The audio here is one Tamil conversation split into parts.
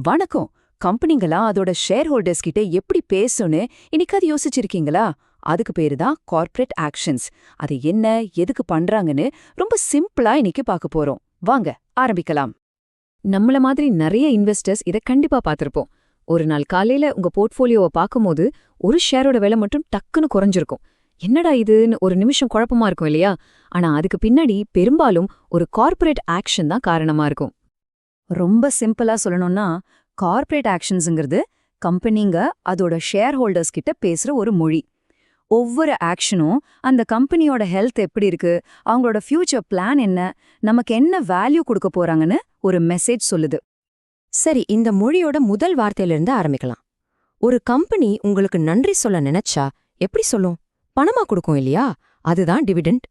வணக்கம். கம்பெனிங்களா அதோட ஷேர் ஹோல்டர்ஸ் கிட்ட எப்படி பேசும்னு இன்னைக்கு அது யோசிச்சிருக்கீங்களா? அதுக்கு பேரு தான் கார்ப்பரேட் ஆக்ஷன்ஸ். அது என்ன, எதுக்கு பண்றாங்கன்னு ரொம்ப சிம்பிளா இன்னைக்கு பார்க்க போறோம். வாங்க ஆரம்பிக்கலாம். நம்மள மாதிரி நிறைய இன்வெஸ்டர்ஸ் இத கண்டிப்பா பார்த்திருப்போம். ஒரு நாள் காலையில உங்க போர்ட்ஃபோலியோவை பார்க்கும்போது ஒரு ஷேரோட விலை மட்டும் டக்குன்னு குறைஞ்சிருக்கும். என்னடா இதுன்னு ஒரு நிமிஷம் குழப்பமா இருக்கும் இல்லையா? ஆனா அதுக்கு பின்னாடி பெரும்பாலும் ஒரு கார்ப்பரேட் ஆக்ஷன் தான் காரணமா இருக்கும். ரொம்ப சிம்பிளா சொல்லணும்னா, கார்ப்பரேட் ஆக்ஷன்ஸ்ங்கிறது கம்பெனிங்க அதோட ஷேர் ஹோல்டர்ஸ் கிட்ட பேசுற ஒரு மொழி. ஒவ்வொரு ஆக்ஷனும் அந்த கம்பெனியோட ஹெல்த் எப்படி இருக்கு, அவங்களோட ஃபியூச்சர் பிளான் என்ன, நமக்கு என்ன வேல்யூ கொடுக்க போறாங்கன்னு ஒரு மெசேஜ் சொல்லுது. சரி, இந்த மொழியோட முதல் வார்த்தையிலிருந்து ஆரம்பிக்கலாம். ஒரு கம்பெனி உங்களுக்கு நன்றி சொல்ல நினைச்சா எப்படி சொல்லும்? பணமா கொடுக்கும் இல்லையா? அதுதான் டிவிடெண்ட்.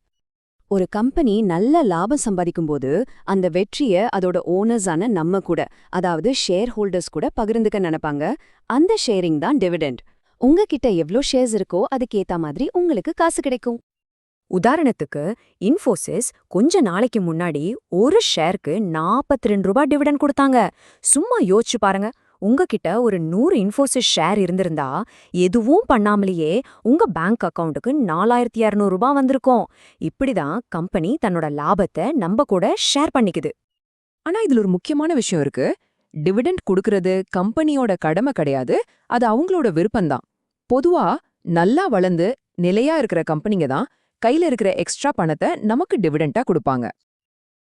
ஒரு கம்பெனி நல்ல லாபம் சம்பாதிக்கும்போது அந்த வெற்றிய அதோட ஓனர்ஸான நம்ம கூட, அதாவது ஷேர் ஹோல்டர்ஸ் கூட பகிர்ந்துக்க நினைப்பாங்க. அந்த ஷேரிங் தான் டிவிடெண்ட். உங்ககிட்ட எவ்ளோ ஷேர்ஸ் இருக்கோ அதுக்கேத்த மாதிரி உங்களுக்கு காசு கிடைக்கும். உதாரணத்துக்கு, இன்ஃபோசிஸ் கொஞ்ச நாளைக்கு முன்னாடி ஒரு ஷேருக்கு 42 ரூபாய் டிவிடெண்ட் கொடுத்தாங்க. சும்மா யோசிச்சு பாருங்க. உங்ககிட்ட ஒரு 100 இன்ஃபோசிஸ் ஷேர் இருந்திருந்தா எதுவும் பண்ணாமலேயே உங்க பேங்க் அக்கவுண்ட்டுக்கு 4200 ரூபாய் வந்திருக்கும். இப்படிதான் கம்பெனி தன்னோட லாபத்தை நம்ம கூட ஷேர் பண்ணிக்குது. ஆனா இதுல ஒரு முக்கியமான விஷயம் இருக்கு. டிவிடெண்ட் கொடுக்கறது கம்பெனியோட கடமை கிடையாது, அது அவங்களோட விருப்பம்தான். பொதுவா நல்லா வளர்ந்து நிலையா இருக்கிற கம்பெனிங்க தான் கையில இருக்கிற எக்ஸ்ட்ரா பணத்தை நமக்கு டிவிடெண்டா கொடுப்பாங்க.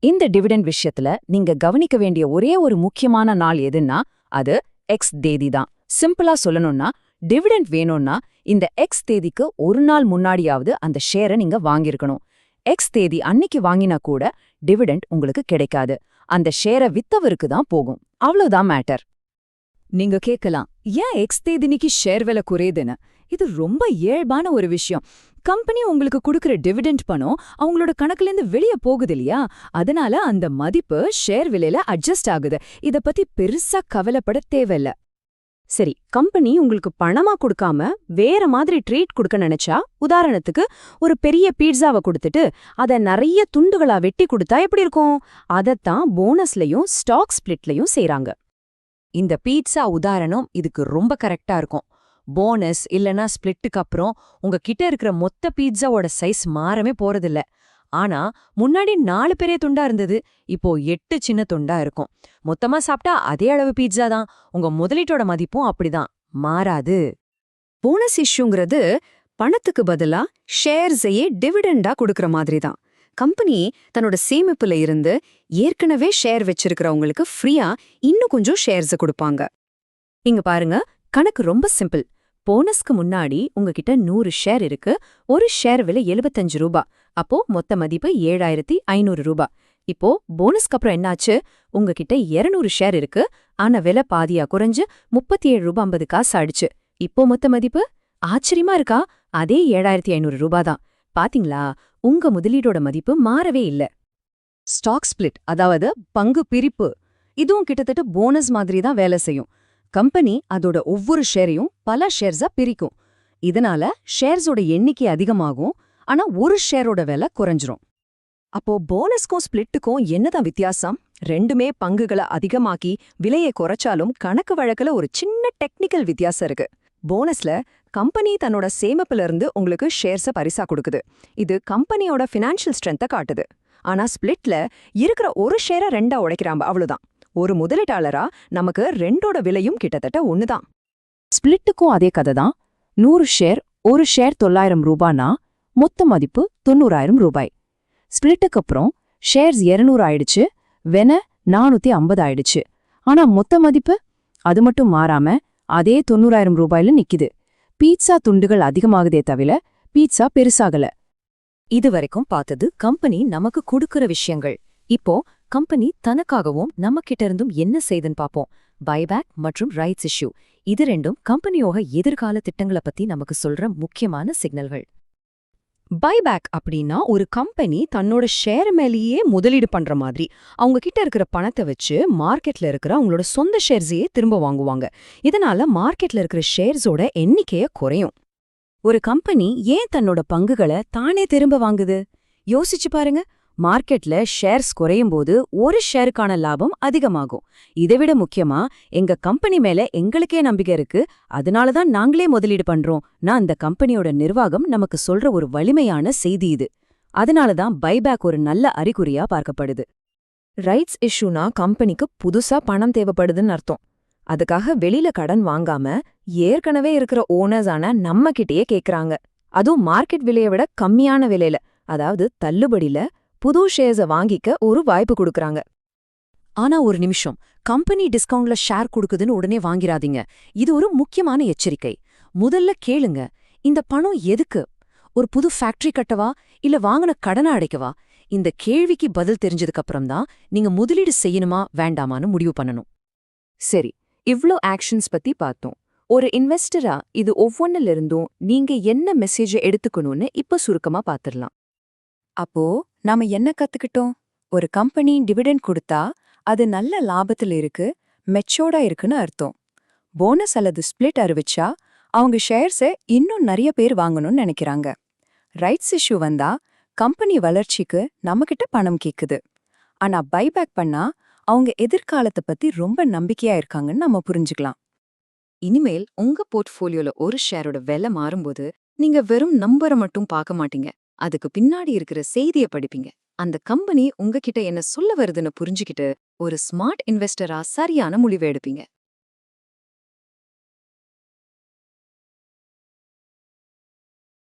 இந்த டிவிடெண்ட் விஷயத்துல நீங்க கவனிக்க வேண்டிய ஒரே ஒரு முக்கியமான நாள் எதுன்னா அது எக்ஸ் தேதி தான். சிம்பிளா சொல்லணும்னா, டிவிடெண்ட் வேணும்னா இந்த எக்ஸ் தேதிக்கு ஒரு நாள் முன்னாடியாவது அந்த ஷேரை நீங்க வாங்கியிருக்கணும். எக்ஸ் தேதி அன்னைக்கு வாங்கினா கூட டிவிடெண்ட் உங்களுக்கு கிடைக்காது. அந்த ஷேரை வித்தவருக்கு தான் போகும். அவ்வளவுதான் மேட்டர். நீங்க கேட்கலாம், ஏன் எக்ஸ் தேதினிக்கு ஷேர் விலை குறையுதுன்னு? இது ரொம்ப இயல்பான ஒரு விஷயம். கம்பெனி உங்களுக்கு கொடுக்குற டிவிடெண்ட் பணம் அவங்களோட கணக்குலேருந்து வெளியே போகுது இல்லையா? அதனால அந்த மதிப்பு ஷேர் விலையில அட்ஜஸ்ட் ஆகுது. இத பத்தி பெருசா கவலைப்பட தேவையில்ல. சரி, கம்பெனி உங்களுக்கு பணமா கொடுக்காம வேற மாதிரி ட்ரீட் கொடுக்க நினைச்சா, உதாரணத்துக்கு ஒரு பெரிய பீட்சாவை கொடுத்துட்டு அதை நிறைய துண்டுகளா வெட்டி கொடுத்தா எப்படி இருக்கும்? அதத்தான் போனஸ்லயும் ஸ்டாக் ஸ்பிளிட்லயும் செய்றாங்க. இந்த பீட்சா உதாரணம் இதுக்கு ரொம்ப கரெக்டா இருக்கும். போனஸ் இல்லனா ஸ்பிளிட்டுக்கு அப்புறம் உங்ககிட்ட இருக்கிற மொத்த பீட்சாவோட சைஸ் மாறவே போறதில்ல. ஆனா முன்னாடி 4 பெரிய துண்டா இருந்தது, இப்போ 8 சின்ன துண்டா இருக்கும். மொத்தமா சாப்பிட்டா அதே அளவு பீட்சா தான். உங்க முதலீட்டோட மதிப்பும் அப்படிதான் மாறாது. போனஸ் இஷ்யூங்கிறது பணத்துக்கு பதிலா ஷேர்ஸையே டிவிடெண்டா கொடுக்கற மாதிரி தான். கம்பெனி தன்னோட சேமிப்புல இருந்து ஏற்கனவே ஷேர் வச்சிருக்கிறவங்களுக்கு ஃப்ரீயா இன்னும் கொஞ்சம் ஷேர்ஸை கொடுப்பாங்க. இங்க பாருங்க, கணக்கு ரொம்ப சிம்பிள். போனஸ்க்கு முன்னாடி உங்ககிட்ட 100 ஷேர் இருக்கு. ஒரு ஷேர் விலை 75 ரூபாய். அப்போ மொத்த மதிப்பு 7500 ரூபாய். இப்போ போனஸ்க்கு அப்புறம் என்னாச்சு? உங்ககிட்ட 200 ஷேர் இருக்கு. ஆனா விலை பாதியா குறைஞ்சு 37 ரூபாய் 50 காசு ஆயிடுச்சு. இப்போ மொத்த மதிப்பு? ஆச்சரியமா இருக்கா? அதே 7500 ரூபாய் தான். பாத்தீங்களா, உங்க முதலீடோட மதிப்பு மாறவே இல்ல. ஸ்டாக் ஸ்பிளிட், அதாவது பங்கு பிரிப்பு, இதுவும் கிட்டத்தட்ட போனஸ் மாதிரி தான் வேலை செய்யும். கம்பெனி அதோட ஒவ்வொரு ஷேரையும் பல ஷேர்ஸா பிரிக்கும். இதனால ஷேர்ஸோட எண்ணிக்கை அதிகமாகும், ஆனா ஒரு ஷேரோட விலை குறைஞ்சிரும். அப்போ போனஸ்க்கும் ஸ்பிளிட்டுக்கும் என்னதான் வித்தியாசம்? ரெண்டுமே பங்குகளை அதிகமாக்கி விலையை குறைச்சாலும் கணக்கு வழக்குல ஒரு சின்ன டெக்னிக்கல் வித்தியாசம் இருக்கு. போனஸ்ல கம்பெனி தன்னோட சேமிப்புல இருந்து உங்களுக்கு ஷேர்ஸை பரிசா கொடுக்குது. இது கம்பெனியோட ஃபினான்ஷியல் ஸ்ட்ரென்த்தை காட்டுது. ஆனா ஸ்பிளிட்ல இருக்கிற ஒரு ஷேரை 2ஆ உடைக்கிறாங்க, அவ்வளவுதான். ஒரு முதலீட்டாளரா நமக்கு 2ஓட விலையும் கிட்டத்தட்ட ஒண்ணுதான். ஸ்பிளிட்டுக்கும் அதே கதை தான். 100 ஷேர், ஒரு ஷேர் 900 ரூபானா மொத்த மதிப்பு 90000 ரூபாய். ஸ்பிளிட்டுக்கு அப்புறம் ஷேர்ஸ் 200 ஆயிடுச்சு, வென 450 ஆயிடுச்சு. ஆனா மொத்த மதிப்பு அது மட்டும் மாறாம அதே 90000 ரூபாயில நிக்குது. பீட்சா துண்டுகள் அதிகமாகுதே தவிர பீட்சா பெருசாகல. இதுவரைக்கும் பார்த்தது கம்பெனி நமக்கு கொடுக்கிற விஷயங்கள். இப்போ கம்பெனி தனக்காகவும் நம்ம கிட்ட இருந்தும் என்ன செய்துன்னு பாப்போம். பைபேக் மற்றும் ரைட்ஸ் இஷ்யூ, இது ரெண்டும் கம்பெனியோட எதிர்கால திட்டங்களை பத்தி நமக்கு சொல்ற முக்கியமான சிக்னல்கள். பைபேக் அப்படின்னா ஒரு கம்பெனி தன்னோட ஷேர் மேலேயே முதலீடு பண்ற மாதிரி அவங்க கிட்ட இருக்கிற பணத்தை வச்சு மார்க்கெட்ல இருக்கிற அவங்களோட சொந்த ஷேர்ஸையே திரும்ப வாங்குவாங்க. இதனால மார்க்கெட்ல இருக்கிற ஷேர்ஸோட எண்ணிக்கைய குறையும். ஒரு கம்பெனி ஏன் தன்னோட பங்குகளை தானே திரும்ப வாங்குது? யோசிச்சு பாருங்க. மார்க்கெட்ல ஷேர்ஸ் குறையும் போது ஒரு ஷேருக்கான லாபம் அதிகமாகும். இதைவிட முக்கியமா, எங்க கம்பெனி மேல எங்களுக்கே நம்பிக்கை இருக்கு, அதனால தான் நாங்களே முதலீடு பண்றோம். நான் அந்த கம்பெனியோட நிர்வாகம் நமக்கு சொல்ற ஒரு வலிமையான செய்தி இது. அதனால தான் பைபேக் ஒரு நல்ல அறிகுறியா பார்க்கப்படுது. ரைட்ஸ் இஷ்யூனா கம்பெனிக்கு புதுசா பணம் தேவைப்படுதுன்னு அர்த்தம். அதுக்காக வெளியில கடன் வாங்காம ஏற்கனவே இருக்கிற ஓனர்ஸான நம்ம கிட்டயே கேக்குறாங்க. அதுவும் மார்க்கெட் விலையை விட கம்மியான விலையில, அதாவது தள்ளுபடியில புது ஷேர்ஸ வாங்கிக்க ஒரு வாய்ப்பு கொடுக்கறாங்க. ஆனா ஒரு நிமிஷம், கம்பெனி டிஸ்கவுண்ட்ல ஷேர் கொடுக்குதுன்னு உடனே வாங்கிராதீங்க. இது ஒரு முக்கியமான எச்சரிக்கை. முதல்ல கேளுங்க, இந்த பணம் எதுக்கு? ஒரு புது ஃபேக்டரி கட்டவா, இல்ல வாங்கின கடனை அடைக்கவா? இந்த கேள்விக்கு பதில் தெரிஞ்சதுக்கு அப்புறம் தான் நீங்க முதலீடு செய்யணுமா வேண்டாமான்னு முடிவு பண்ணணும். சரி, இவ்ளோ ஆக்ஷன்ஸ் பத்தி பார்த்தோம். ஒரு இன்வெஸ்டரா இது ஒவ்வொன்னிலிருந்தும் நீங்க என்ன மெசேஜை எடுத்துக்கணும்னு இப்ப சுருக்கமா பாத்துடலாம். அப்போ நாம என்ன கத்துக்கிட்டோம்? ஒரு கம்பெனி டிவிடெண்ட் கொடுத்தா அது நல்ல லாபத்துல இருக்கு, மெச்சோர்டா இருக்குன்னு அர்த்தம். போனஸ் அல்லது ஸ்பிளிட் அறிவிச்சா அவங்க ஷேர்ஸை இன்னும் நிறைய பேர் வாங்கணும்னு நினைக்கிறாங்க. ரைட்ஸ் இஷ்யூ வந்தா கம்பெனி வளர்ச்சிக்கு நம்மகிட்ட பணம் கேக்குது. ஆனா பைபேக் பண்ணா அவங்க எதிர்காலத்தை பத்தி ரொம்ப நம்பிக்கையா இருக்காங்கன்னு நம்ம புரிஞ்சுக்கலாம். இனிமேல் உங்க போர்ட்ஃபோலியோல ஒரு ஷேரோட விலை மாறும்போது நீங்க வெறும் நம்பரை மட்டும் பார்க்க மாட்டீங்க, அதுக்கு பின்னாடி இருக்கிற செய்தியை படிப்பீங்க. அந்த கம்பெனி உங்ககிட்ட என்ன சொல்ல வருதுன்னு புரிஞ்சுக்கிட்டு ஒரு ஸ்மார்ட் இன்வெஸ்டரா சரியான முடிவு எடுப்பீங்க.